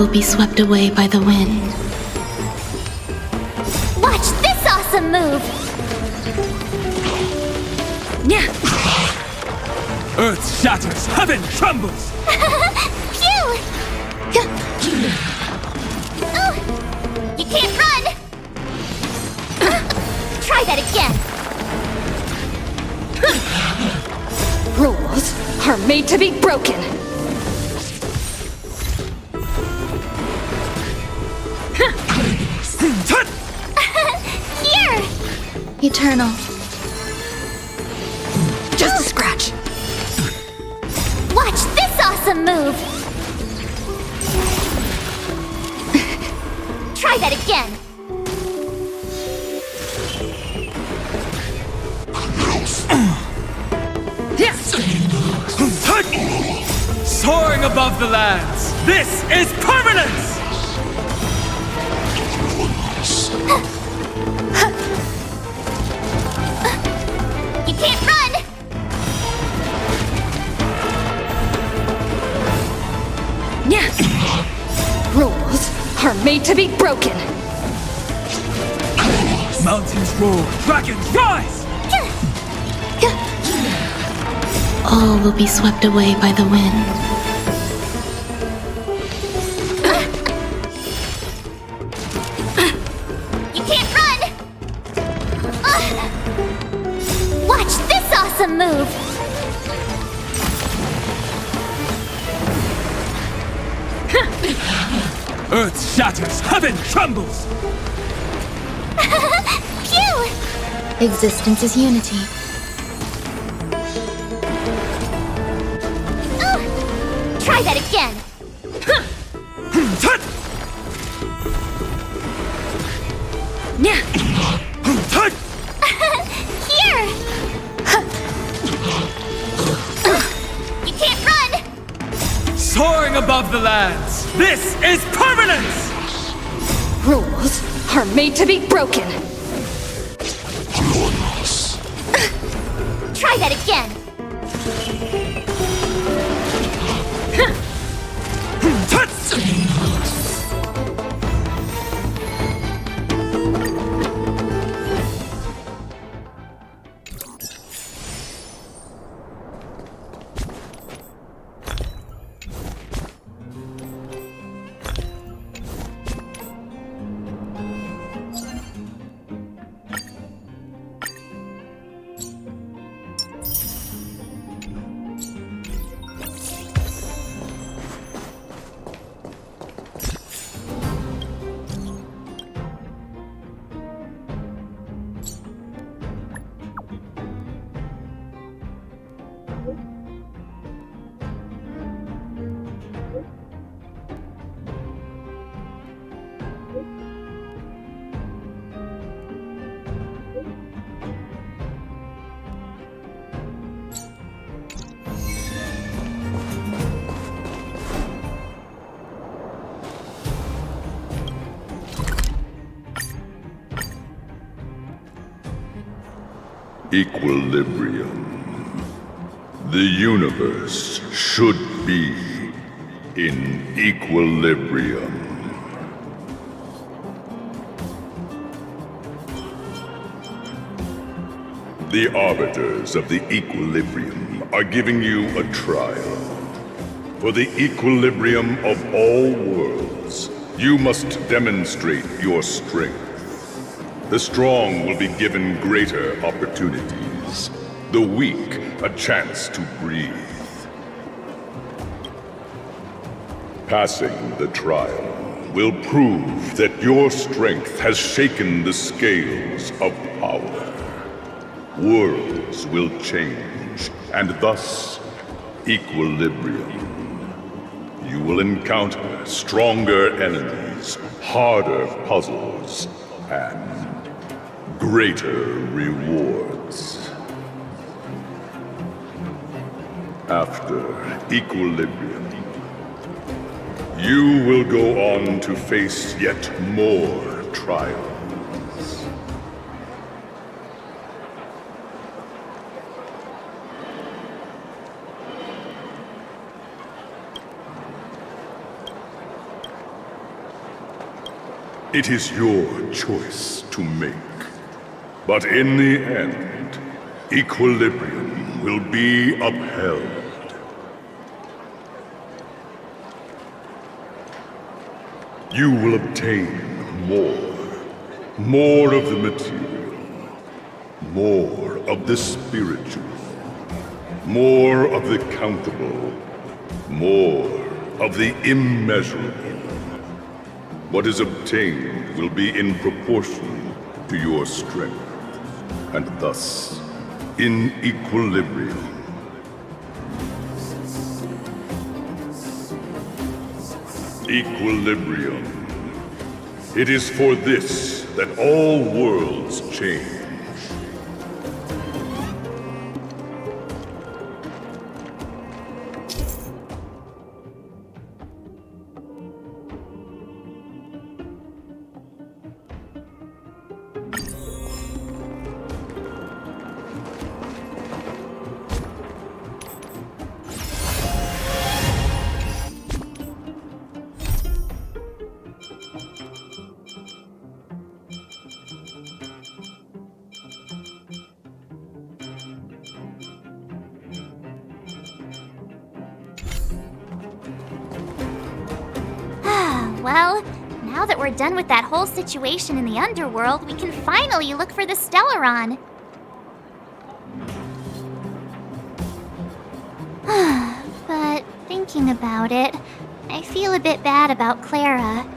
will be swept away by the wind. Watch this awesome move! Earth shatters, heaven trembles! Phew! Oh, you can't run! Try that again! Rules are made to be broken. Here! Eternal. Just a scratch. Watch this awesome move! Try that again! Soaring above the lands, this is permanence! You can't run! Rules are made to be broken. Mountains roar, dragons rise! All will be swept away by the wind. You can't run! Watch this awesome move! Earth shatters, heaven trembles! Phew! Existence is unity. Try that again! Here! You can't run! Soaring above the lands, this is permanence! Rules are made to be broken. Try that again! Equilibrium. The universe should be in equilibrium. The arbiters of the equilibrium are giving you a trial. For the equilibrium of all worlds, you must demonstrate your strength. The strong will be given greater opportunities. The weak, a chance to breathe. Passing the trial will prove that your strength has shaken the scales of power. Worlds will change, and thus equilibrium. You will encounter stronger enemies, harder puzzles, and greater rewards. After equilibrium, you will go on to face yet more trials. It is your choice to make. But in the end, equilibrium will be upheld. You will obtain more of the material, more of the spiritual, more of the countable, more of the immeasurable. What is obtained will be in proportion to your strength, and thus in equilibrium. Equilibrium. It is for this that all worlds change. Well, now that we're done with that whole situation in the underworld, we can finally look for the Stellaron. But thinking about it, I feel a bit bad about Clara.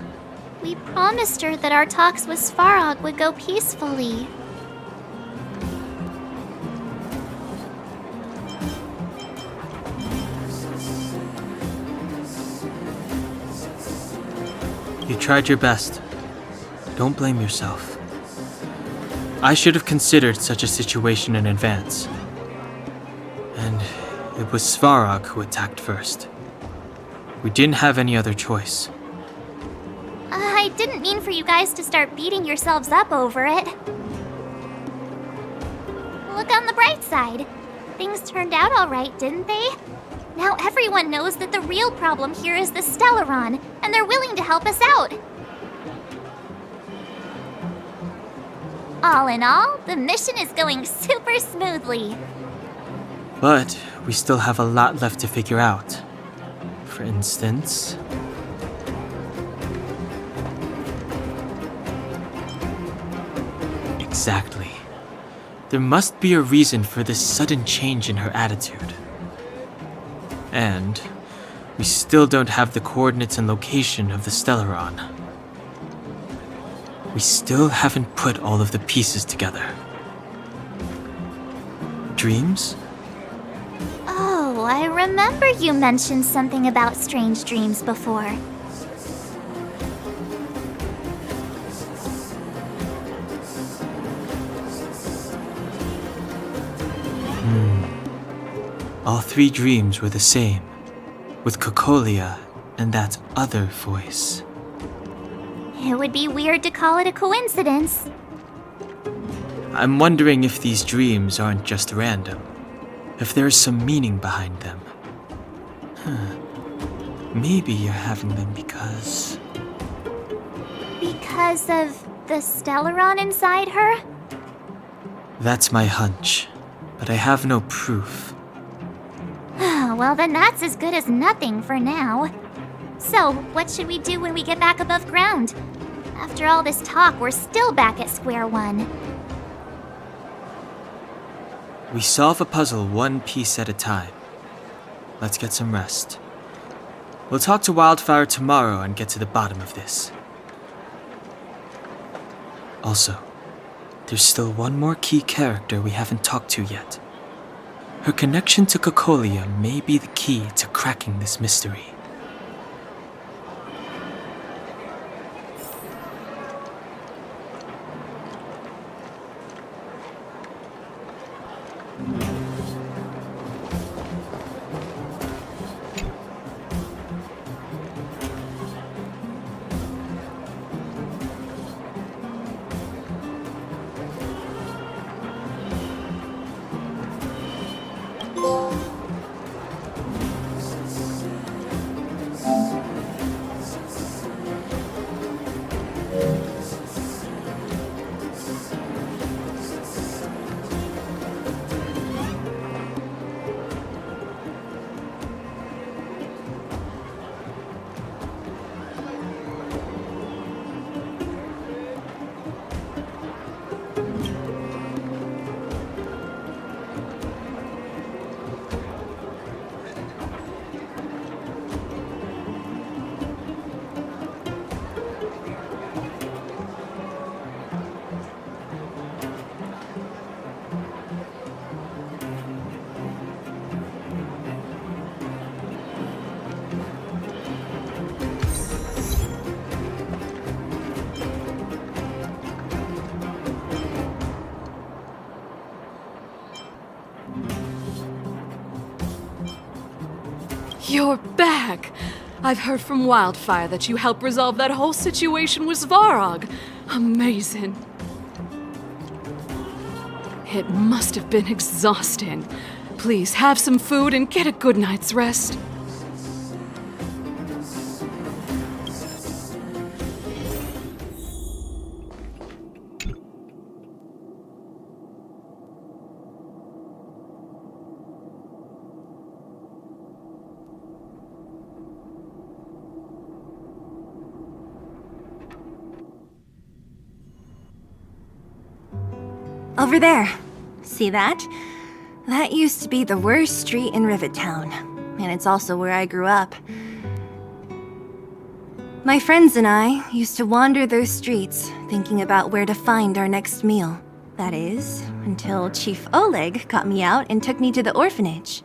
We promised her that our talks with Svarog would go peacefully. You tried your best. Don't blame yourself. I should have considered such a situation in advance. And it was Svarog who attacked first. We didn't have any other choice. I didn't mean for you guys to start beating yourselves up over it. Look on the bright side. Things turned out all right, didn't they? Now everyone knows that the real problem here is the Stellaron, and they're willing to help us out. All in all, the mission is going super smoothly. But we still have a lot left to figure out. For instance... Exactly. There must be a reason for this sudden change in her attitude. And we still don't have the coordinates and location of the Stellaron. We still haven't put all of the pieces together. Dreams? Oh, I remember you mentioned something about strange dreams before. All three dreams were the same, with Cocolia and that other voice. It would be weird to call it a coincidence. I'm wondering if these dreams aren't just random, if there's some meaning behind them. Maybe you're having them because... Because of the Stellaron inside her? That's my hunch, but I have no proof. Well, then that's as good as nothing for now. So, what should we do when we get back above ground? After all this talk, we're still back at square one. We solve a puzzle one piece at a time. Let's get some rest. We'll talk to Wildfire tomorrow and get to the bottom of this. Also, there's still one more key character we haven't talked to yet. Her connection to Cocolia may be the key to cracking this mystery. You're back! I've heard from Wildfire that you helped resolve that whole situation with Svarog. Amazing. It must have been exhausting. Please have some food and get a good night's rest. Over there. See that? That used to be the worst street in Rivet Town, and it's also where I grew up. My friends and I used to wander those streets, thinking about where to find our next meal. That is, until Chief Oleg got me out and took me to the orphanage.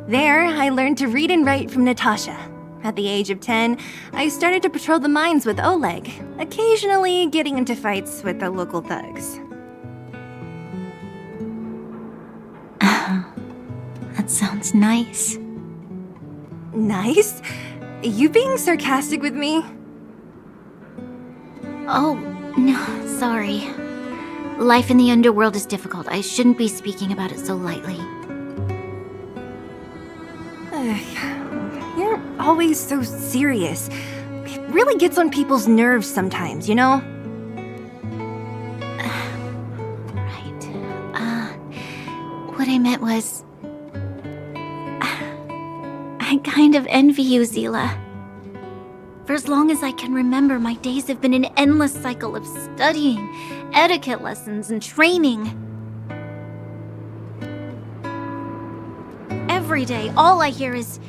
There, I learned to read and write from Natasha. At the age of 10, I started to patrol the mines with Oleg, occasionally getting into fights with the local thugs. That sounds nice. Nice? You being sarcastic with me? Oh, no, sorry. Life in the underworld is difficult. I shouldn't be speaking about it so lightly. You're always so serious. It really gets on people's nerves sometimes, you know? Right. What I meant was... I kind of envy you, Zila. For as long as I can remember, my days have been an endless cycle of studying, etiquette lessons, and training. Every day, all I hear is,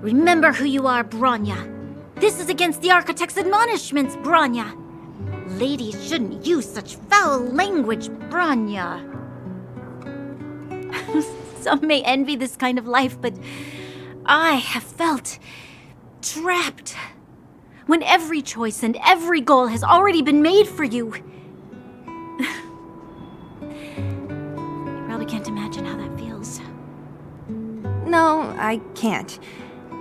"Remember who you are, Bronya. This is against the Architect's admonishments, Bronya. Ladies shouldn't use such foul language, Bronya." Some may envy this kind of life, but I have felt trapped. When every choice and every goal has already been made for you. You probably can't imagine how that feels. No, I can't.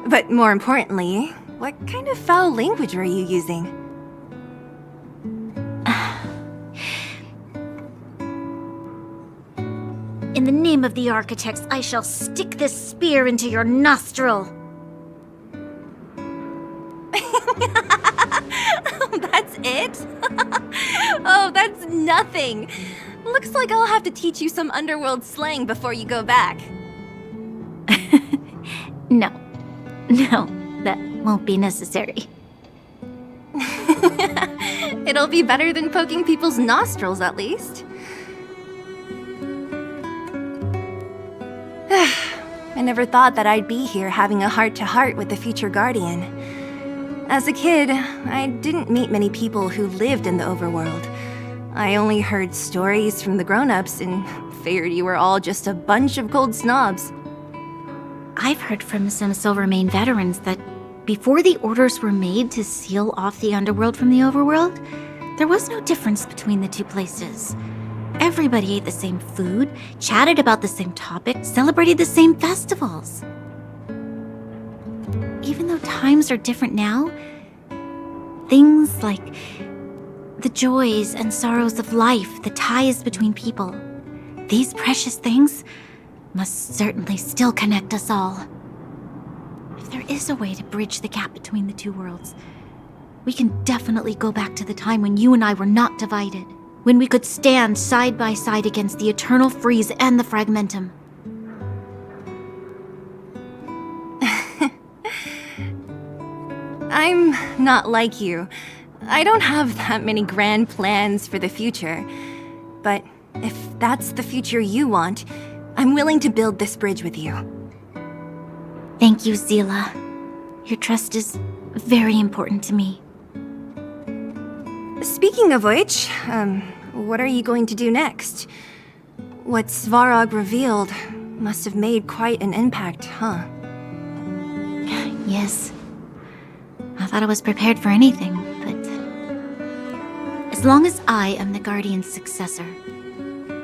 But more importantly, what kind of foul language were you using? In the name of the Architects, I shall stick this spear into your nostril. That's it? Oh, that's nothing. Looks like I'll have to teach you some underworld slang before you go back. No, that won't be necessary. It'll be better than poking people's nostrils, at least. I never thought that I'd be here having a heart-to-heart with the future Guardian. As a kid, I didn't meet many people who lived in the overworld. I only heard stories from the grown-ups and figured you were all just a bunch of cold snobs. I've heard from some Silvermane veterans that before the orders were made to seal off the underworld from the overworld, there was no difference between the two places. Everybody ate the same food, chatted about the same topics, celebrated the same festivals. Even though times are different now, things like the joys and sorrows of life, the ties between people, these precious things must certainly still connect us all. If there is a way to bridge the gap between the two worlds, we can definitely go back to the time when you and I were not divided, when we could stand side by side against the Eternal Freeze and the Fragmentum. I'm not like you. I don't have that many grand plans for the future. But if that's the future you want, I'm willing to build this bridge with you. Thank you, Zila. Your trust is very important to me. Speaking of which, what are you going to do next? What Svarog revealed must have made quite an impact, huh? Yes. I thought I was prepared for anything, but... as long as I am the Guardian's successor,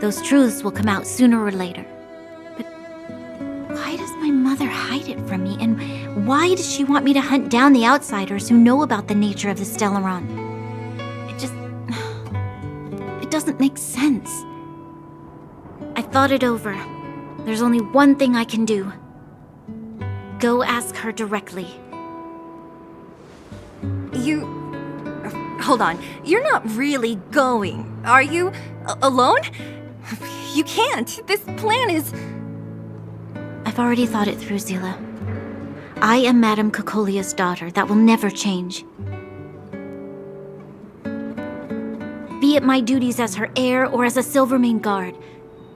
those truths will come out sooner or later. But why does my Mother hide it from me? And why does she want me to hunt down the outsiders who know about the nature of the Stellaron? It doesn't make sense. I thought it over. There's only one thing I can do. Go ask her directly. Hold on. You're not really going, are you? Alone? You can't. This plan is... I've already thought it through, Zila. I am Madame Cocolia's daughter. That will never change. Be it my duties as her heir or as a Silvermane guard,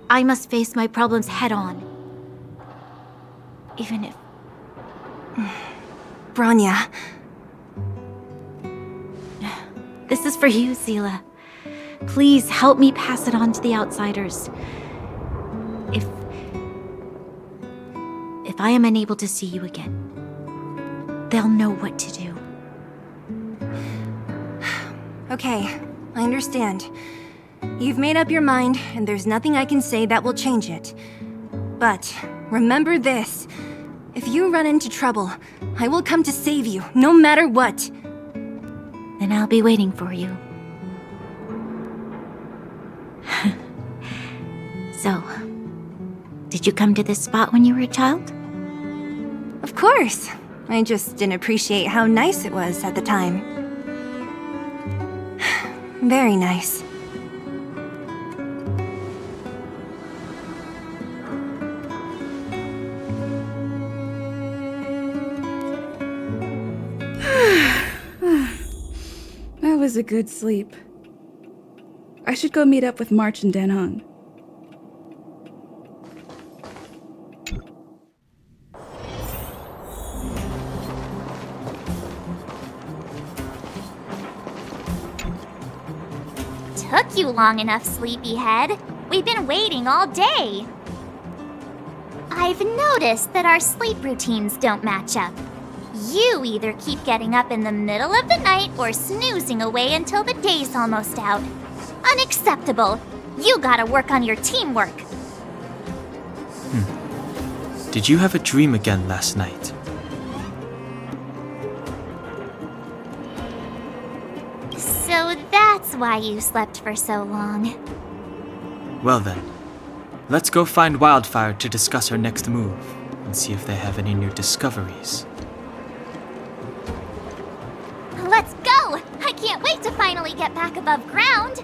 I must face my problems head-on. Even if... Branya. This is for you, Zila. Please help me pass it on to the outsiders. If I am unable to see you again, they'll know what to do. Okay, I understand. You've made up your mind, and there's nothing I can say that will change it. But remember this. If you run into trouble, I will come to save you, no matter what. Then I'll be waiting for you. So, did you come to this spot when you were a child? Of course. I just didn't appreciate how nice it was at the time. Very nice. That was a good sleep. I should go meet up with March and Dan Hung. Took you long enough, sleepyhead. We've been waiting all day. I've noticed that our sleep routines don't match up. You either keep getting up in the middle of the night or snoozing away until the day's almost out. Unacceptable. You gotta work on your teamwork. Did you have a dream again last night? So that's why you slept for so long. Well then, let's go find Wildfire to discuss our next move and see if they have any new discoveries. Let's go! I can't wait to finally get back above ground.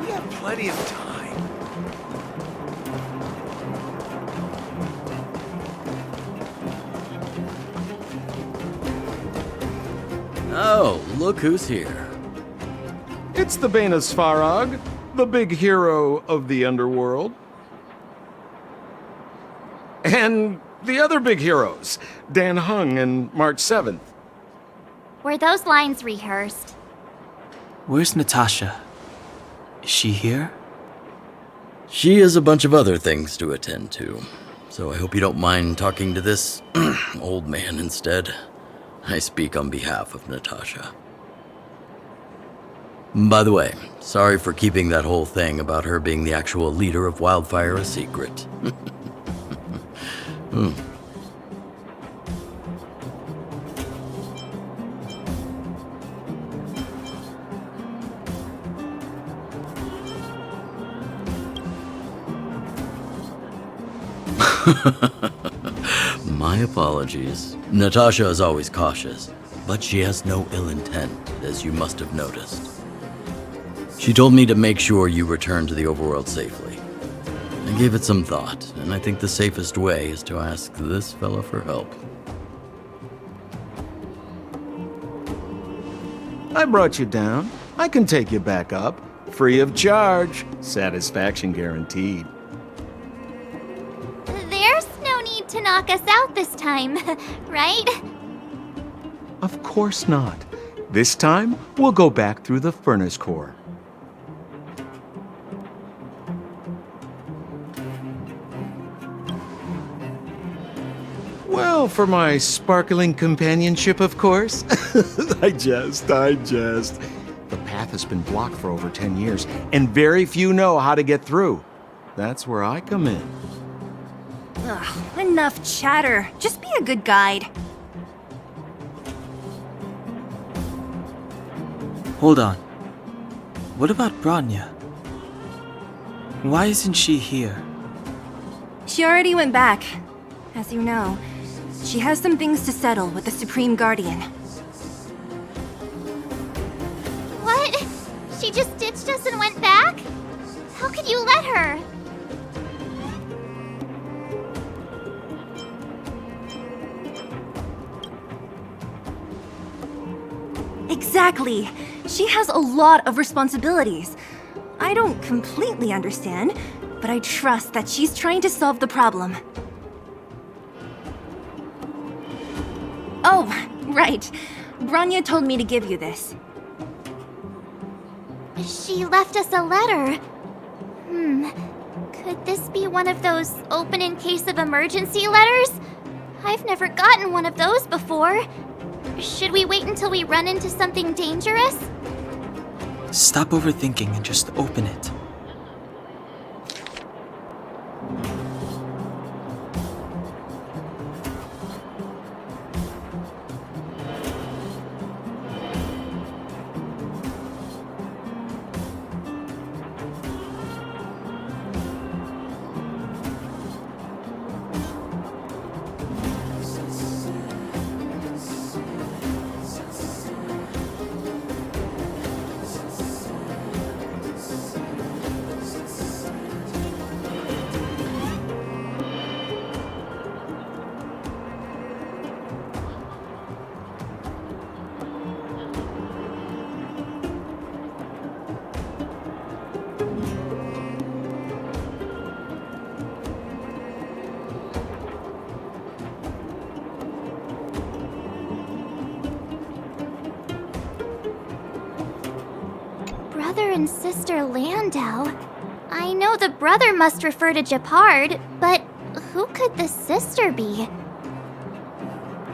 We have plenty of time. Oh, look who's here. It's the Bane of Svarog, the big hero of the underworld. And the other big heroes, Dan Hung and March 7th. Were those lines rehearsed? Where's Natasha? Is she here? She has a bunch of other things to attend to, so I hope you don't mind talking to this old man instead. I speak on behalf of Natasha. By the way, sorry for keeping that whole thing about her being the actual leader of Wildfire a secret. My apologies. Natasha is always cautious, but she has no ill intent, as you must have noticed. She told me to make sure you return to the overworld safely. I gave it some thought, and I think the safest way is to ask this fella for help. I brought you down. I can take you back up. Free of charge. Satisfaction guaranteed. There's no need to knock us out this time, right? Of course not. This time, we'll go back through the furnace core. Well, for my sparkling companionship, of course. I jest. The path has been blocked for over 10 years, and very few know how to get through. That's where I come in. Ugh, enough chatter. Just be a good guide. Hold on. What about Branya? Why isn't she here? She already went back. As you know, she has some things to settle with the Supreme Guardian. What? She just ditched us and went back? How could you let her? Exactly. She has a lot of responsibilities. I don't completely understand, but I trust that she's trying to solve the problem. Oh, right. Branya told me to give you this. She left us a letter. Could this be one of those open in case of emergency letters? I've never gotten one of those before. Should we wait until we run into something dangerous? Stop overthinking and just open it. Brother and sister Landau. I know the brother must refer to Gepard, but who could the sister be?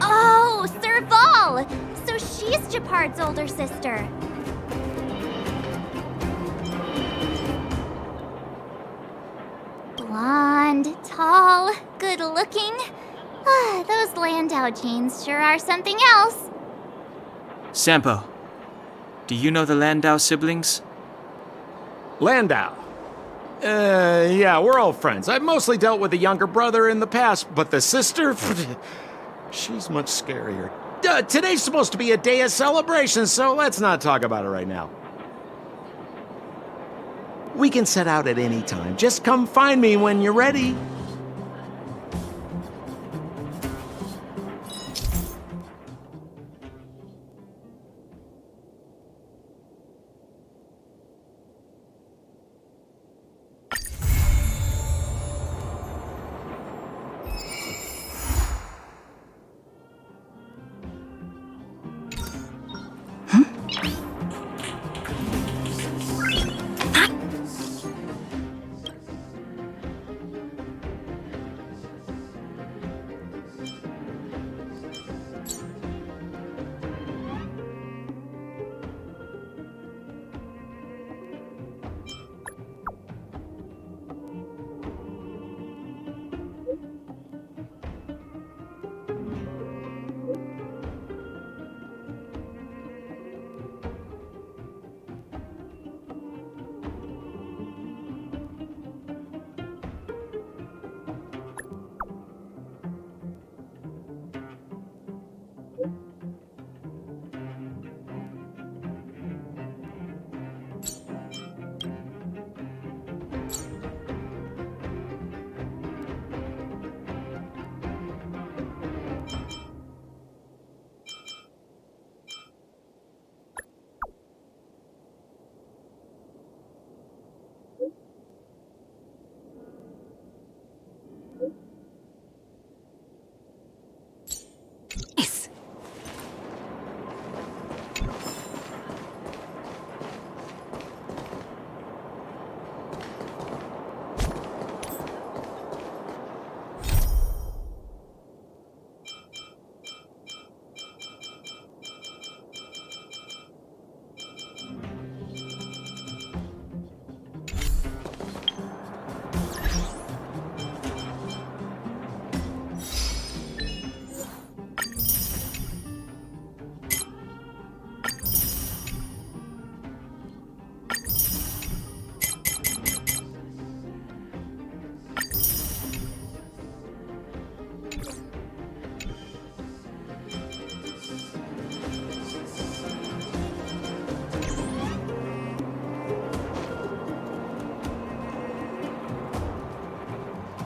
Oh, Serval! So she's Gepard's older sister. Blonde, tall, good-looking. Those Landau genes sure are something else. Sampo, do you know the Landau siblings? Landau. Yeah, we're old friends. I've mostly dealt with the younger brother in the past, but the sister? She's much scarier. Today's supposed to be a day of celebration, so let's not talk about it right now. We can set out at any time. Just come find me when you're ready.